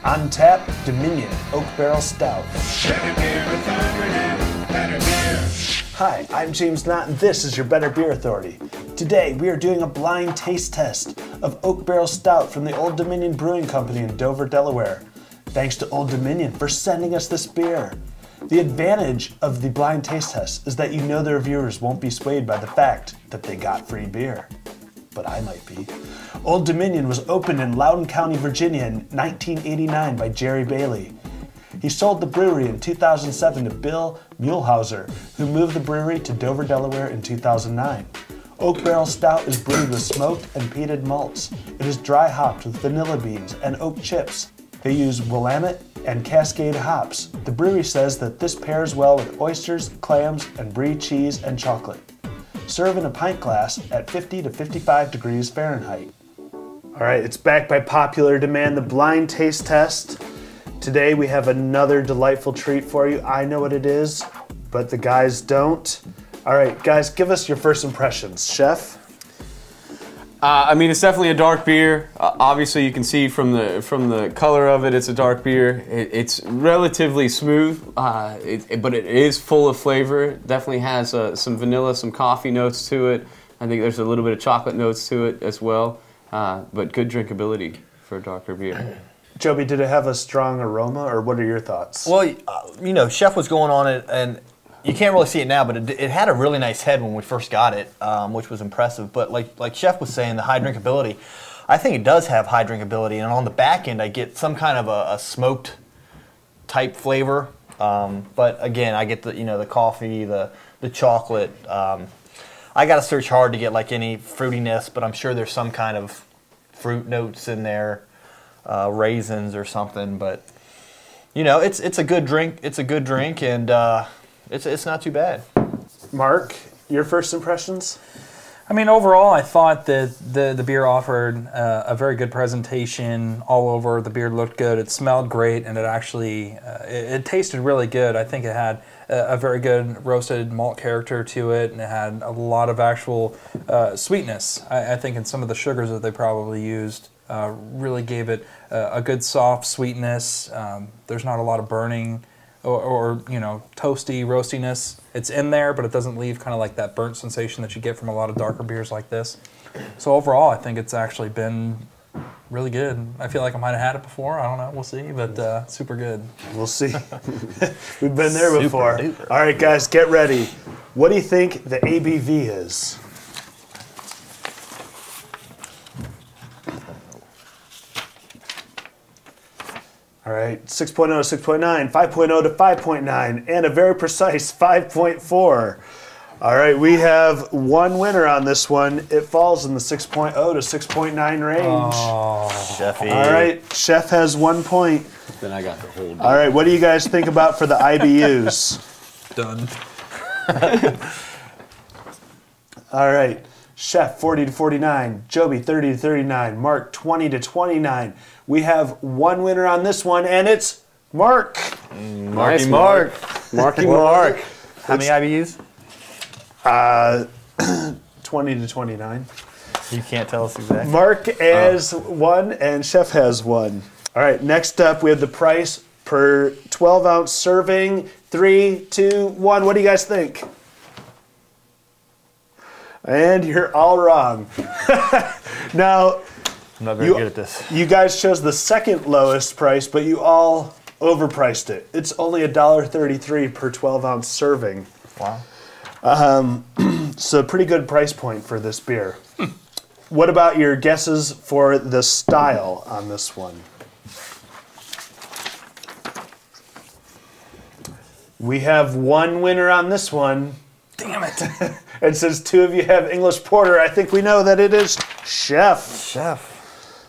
On tap, Dominion Oak Barrel Stout. Hi, I'm James Knott, and this is your Better Beer Authority. Today, we are doing a blind taste test of Oak Barrel Stout from the Old Dominion Brewing Company in Dover, Delaware. Thanks to Old Dominion for sending us this beer. The advantage of the blind taste test is that you know the reviewers won't be swayed by the fact that they got free beer. But I might be. Old Dominion was opened in Loudon County, Virginia in 1989 by Jerry Bailey. He sold the brewery in 2007 to Bill Muehlhauser, who moved the brewery to Dover, Delaware in 2009. Oak Barrel Stout is brewed with smoked and peated malts. It is dry hopped with vanilla beans and oak chips. They use Willamette and Cascade hops. The brewery says that this pairs well with oysters, clams, and brie cheese and chocolate. Serve in a pint glass at 50 to 55 degrees Fahrenheit. All right, it's back by popular demand, the blind taste test. Today we have another delightful treat for you. I know what it is, but the guys don't. All right, guys, give us your first impressions. Chef? I mean, it's definitely a dark beer. Obviously, you can see from the color of it, it's a dark beer. It's relatively smooth, but it is full of flavor. It definitely has some vanilla, some coffee notes to it. I think there's a little bit of chocolate notes to it as well, but good drinkability for a darker beer. Joby, did it have a strong aroma, or what are your thoughts? Well, you know, Chef was going on it, and you can't really see it now, but it had a really nice head when we first got it, which was impressive. But like Chef was saying, the high drinkability, I think it does have high drinkability. And on the back end, I get some kind of a smoked type flavor. But again, I get the coffee, the chocolate. I got to search hard to get like any fruitiness, but I'm sure there's some kind of fruit notes in there, raisins or something. But you know, it's a good drink. It's a good drink, and it's not too bad. Mark, your first impressions? I mean, overall, I thought that the beer offered a very good presentation all over. The beer looked good. It smelled great, and it actually it tasted really good. I think it had a very good roasted malt character to it, and it had a lot of actual sweetness. I think in some of the sugars that they probably used really gave it a good soft sweetness. There's not a lot of burning or you know, toasty roastiness. It's in there, but it doesn't leave kind of like that burnt sensation that you get from a lot of darker beers like this. So overall, I think it's actually been really good. I feel like I might have had it before. I don't know. We'll see, but super good. We'll see. We've been there before. All right, guys, get ready. What do you think the ABV is? All right, 6.0 to 6.9, 5.0 to 5.9, and a very precise 5.4. All right, we have one winner on this one. It falls in the 6.0 to 6.9 range. Oh, Chefy. All right, Chef has 1 point. Then I got the whole deal. All right, what do you guys think about for the IBUs? Done. All right, Chef 40 to 49, Joby 30 to 39, Mark 20 to 29. We have one winner on this one, and it's Mark. Marky Mark. Marky Mark. How many IBUs? 20 to 29. You can't tell us exactly. Mark has one, and Chef has one. All right, next up, we have the price per 12-ounce serving. 3, 2, 1. What do you guys think? And you're all wrong. Now, I'm not very good at this. You guys chose the second lowest price, but you all overpriced it. It's only $1.33 per 12-ounce serving. Wow. So pretty good price point for this beer. What about your guesses for the style on this one? We have one winner on this one. Damn it. And since two of you have English Porter, I think we know that it is Chef. Chef.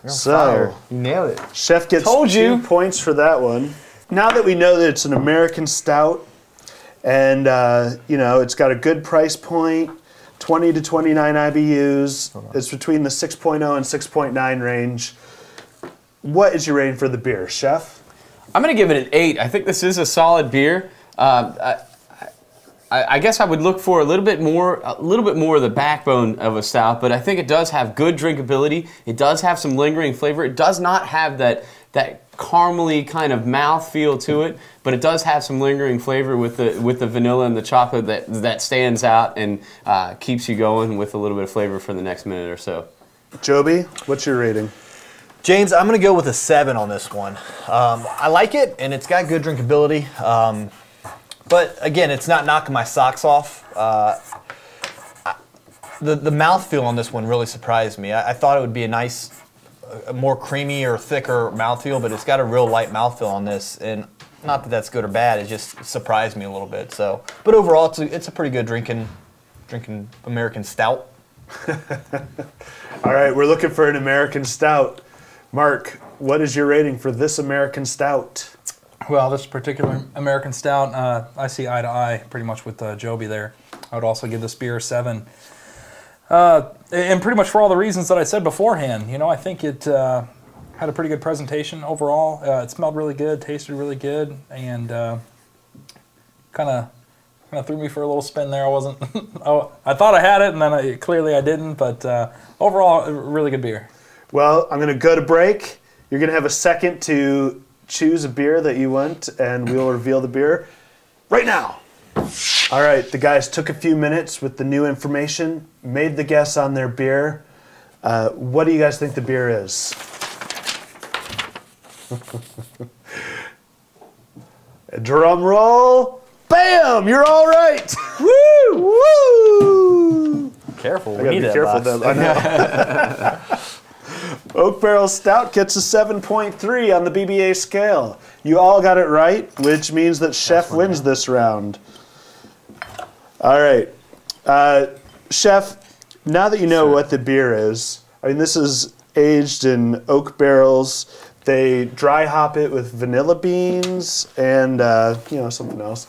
You're on So, fire. You nailed it. Chef gets Told you. 2 points for that one. Now that we know that it's an American stout, and you know, it's got a good price point, 20 to 29 IBUs. It's between the 6.0 and 6.9 range. What is your rating for the beer, Chef? I'm going to give it an 8. I think this is a solid beer. I guess I would look for a little bit more of the backbone of a stout, but I think it does have good drinkability. It does have some lingering flavor. It does not have that that caramely kind of mouthfeel to it, but it does have some lingering flavor with the vanilla and the chocolate that stands out and keeps you going with a little bit of flavor for the next minute or so. Joby, what's your rating? James, I'm going to go with a 7 on this one. I like it, and it's got good drinkability. But again, it's not knocking my socks off. The mouthfeel on this one really surprised me. I thought it would be a more creamy or thicker mouthfeel, but it's got a real light mouthfeel on this. And not that that's good or bad, it just surprised me a little bit. So, but overall, it's a pretty good drinking American stout. All right, we're looking for an American stout. Mark, what is your rating for this American stout? Well, this particular American stout, I see eye to eye pretty much with Joby there. I would also give this beer a 7. And pretty much for all the reasons that I said beforehand. You know, I think it had a pretty good presentation overall. It smelled really good, tasted really good, and kind of threw me for a little spin there. I wasn't. I thought I had it, and then clearly I didn't. But overall, a really good beer. Well, I'm going to go to break. You're going to have a second to choose a beer that you want, and we'll reveal the beer right now. All right, the guys took a few minutes with the new information, made the guess on their beer. What do you guys think the beer is? A drum roll. Bam! You're all right. Woo! Woo! Careful, I gotta be careful, Deb. I know. Oak Barrel Stout gets a 7.3 on the BBA scale. You all got it right, which means that Chef wins this round. All right. Chef, now that you know what the beer is, I mean, this is aged in oak barrels. They dry hop it with vanilla beans and, you know, something else.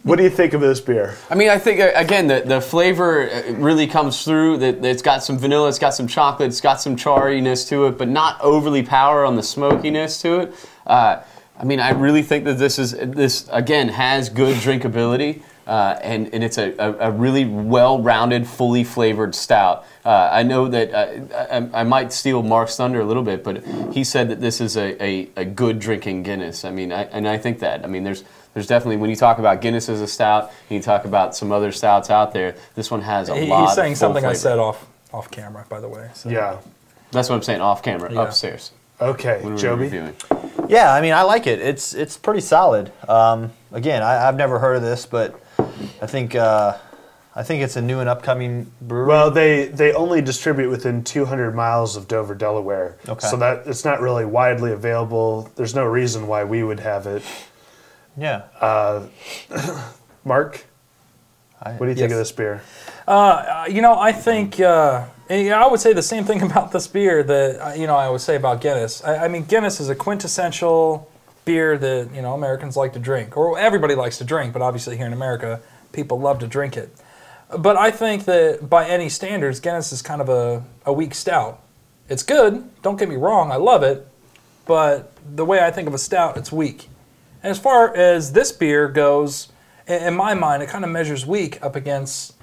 What do you think of this beer? I mean, I think, again, the flavor really comes through. That it's got some vanilla, it's got some chocolate, it's got some chariness to it, but not overly power on the smokiness to it. I mean, I really think that this again, has good drinkability. And it's a really well-rounded, fully flavored stout. I know that I might steal Mark's thunder a little bit, but he said that this is a good drinking Guinness. I mean, I think that. I mean, there's definitely, when you talk about Guinness as a stout, and you talk about some other stouts out there, this one has a lot. He's saying of full something flavor. I said off camera, by the way. So. Yeah. That's what I'm saying, off camera, upstairs. Okay, When we were Joby? reviewing. Yeah, I mean, I like it. It's pretty solid. Again, I've never heard of this, but I think it's a new and upcoming brewery. Well, they only distribute within 200 miles of Dover, Delaware. Okay. So that it's not really widely available. There's no reason why we would have it. Yeah. Mark, what do you think of this beer? You know, I think I would say the same thing about this beer that you know I would say about Guinness. I mean, Guinness is a quintessential beer that, you know, Americans like to drink, or everybody likes to drink, but obviously here in America, people love to drink it. But I think that by any standards, Guinness is kind of a weak stout. It's good, don't get me wrong, I love it, but the way I think of a stout, it's weak. And as far as this beer goes, in my mind, it kind of measures weak up against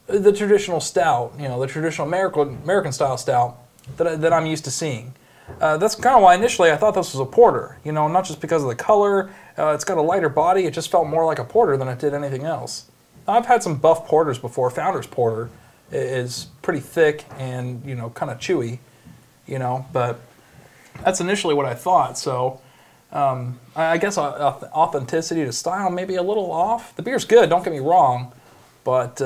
the traditional stout, you know, the traditional American style stout that I'm used to seeing. That's kind of why initially I thought this was a porter, you know, not just because of the color. It's got a lighter body. It just felt more like a porter than it did anything else. I've had some buff porters before. Founder's Porter is pretty thick and, you know, kind of chewy, you know, but that's initially what I thought. So I guess authenticity to style maybe a little off. The beer's good, don't get me wrong, but,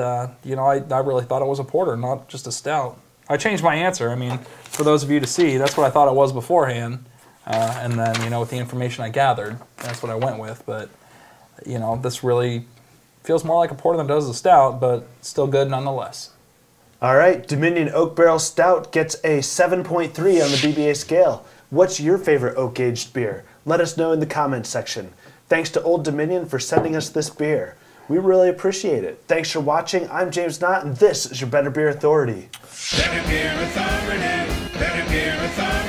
you know, I really thought it was a porter, not just a stout. I changed my answer. I mean, for those of you to see, that's what I thought it was beforehand. And then, you know, with the information I gathered, that's what I went with. But, you know, this really feels more like a porter than it does a stout, but still good nonetheless. All right, Dominion Oak Barrel Stout gets a 7.3 on the BBA scale. What's your favorite oak-aged beer? Let us know in the comments section. Thanks to Old Dominion for sending us this beer. We really appreciate it. Thanks for watching. I'm James Knott, and this is your Better Beer Authority. Better Beer Authority, Better Beer Authority.